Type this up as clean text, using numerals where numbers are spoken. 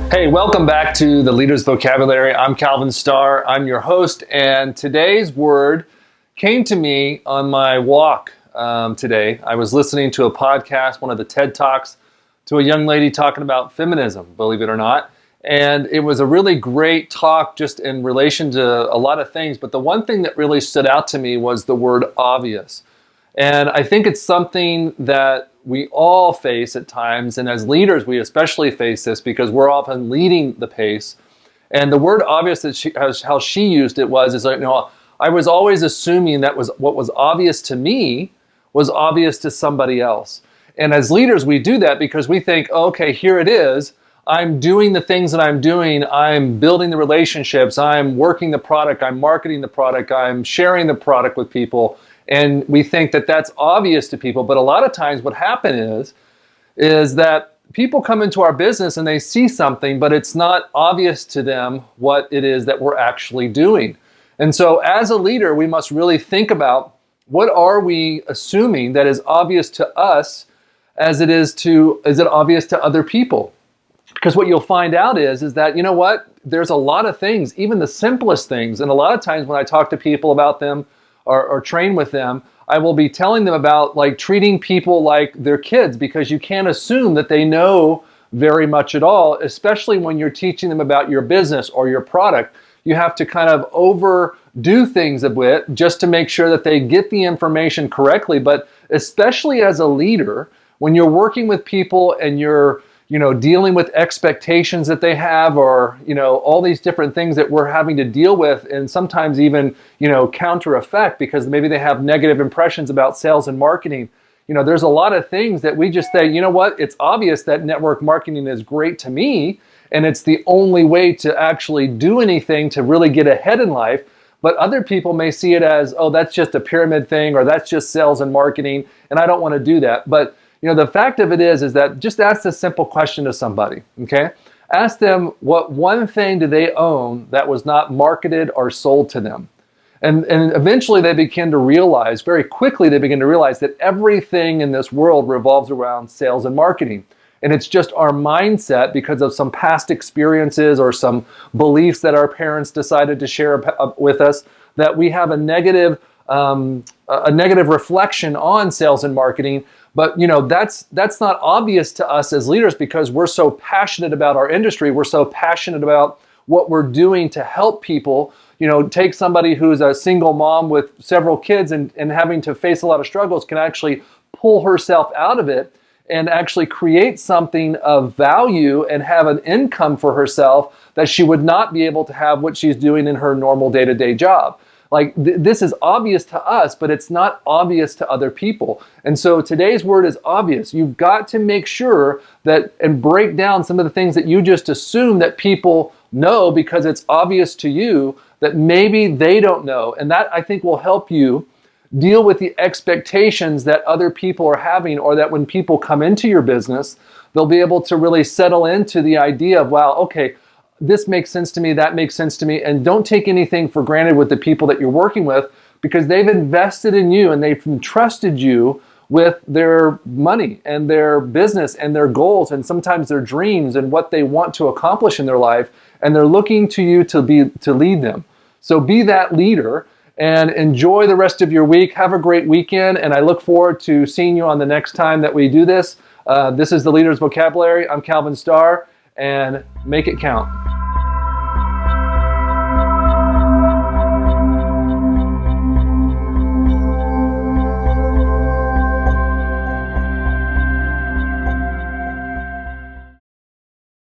Hey, welcome back to the Leader's Vocabulary. I'm Calvin Starre. I'm your host, and today's word came to me on my walk today. I was listening to a podcast, one of the TED Talks, to a young lady talking about feminism, believe it or not. And it was a really great talk just in relation to a lot of things. But the one thing that really stood out to me was the word obvious. And I think it's something that we all face at times, and as leaders, we especially face this because we're often leading the pace. And the word obvious, how she used it is like, I was always assuming that was what was obvious to me was obvious to somebody else. And as leaders, we do that because we think, okay, here it is. I'm doing the things that I'm doing. I'm building the relationships. I'm working the product. I'm marketing the product. I'm sharing the product with people. And we think that that's obvious to people. But a lot of times what happens is that people come into our business and they see something, but it's not obvious to them what it is that we're actually doing. And so as a leader, we must really think about what are we assuming that is obvious to us as it is obvious to other people? Because what you'll find out is that, you know what, there's a lot of things, even the simplest things. And a lot of times when I talk to people about them, or train with them, I will be telling them about like treating people like their kids, because you can't assume that they know very much at all, especially when you're teaching them about your business or your product. You have to kind of overdo things a bit just to make sure that they get the information correctly. But especially as a leader, when you're working with people and you're dealing with expectations that they have, or, all these different things that we're having to deal with, and sometimes even, counter effect because maybe they have negative impressions about sales and marketing. There's a lot of things that we just say, you know what, it's obvious that network marketing is great to me, and it's the only way to actually do anything to really get ahead in life. But other people may see it as, oh, that's just a pyramid thing, or that's just sales and marketing, and I don't want to do that. But the fact of it is that just ask this simple question to somebody, okay? Ask them what one thing do they own that was not marketed or sold to them. And eventually they begin to realize, very quickly they begin to realize that everything in this world revolves around sales and marketing. And it's just our mindset because of some past experiences or some beliefs that our parents decided to share with us, that we have a negative reflection on sales and marketing. But that's not obvious to us as leaders because we're so passionate about our industry. We're so passionate about what we're doing to help people. Take somebody who's a single mom with several kids and having to face a lot of struggles can actually pull herself out of it and actually create something of value and have an income for herself that she would not be able to have what she's doing in her normal day-to-day job. Like this is obvious to us, but it's not obvious to other people. And so today's word is obvious. You've got to make sure that and break down some of the things that you just assume that people know because it's obvious to you that maybe they don't know. And that, I think, will help you deal with the expectations that other people are having, or that when people come into your business, they'll be able to really settle into the idea of, wow, okay, this makes sense to me, that makes sense to me. And don't take anything for granted with the people that you're working with, because they've invested in you and they've entrusted you with their money and their business and their goals and sometimes their dreams and what they want to accomplish in their life. And they're looking to you to lead them. So be that leader and enjoy the rest of your week. Have a great weekend. And I look forward to seeing you on the next time that we do this. This is the Leader's Vocabulary. I'm Calvin Starre, and make it count.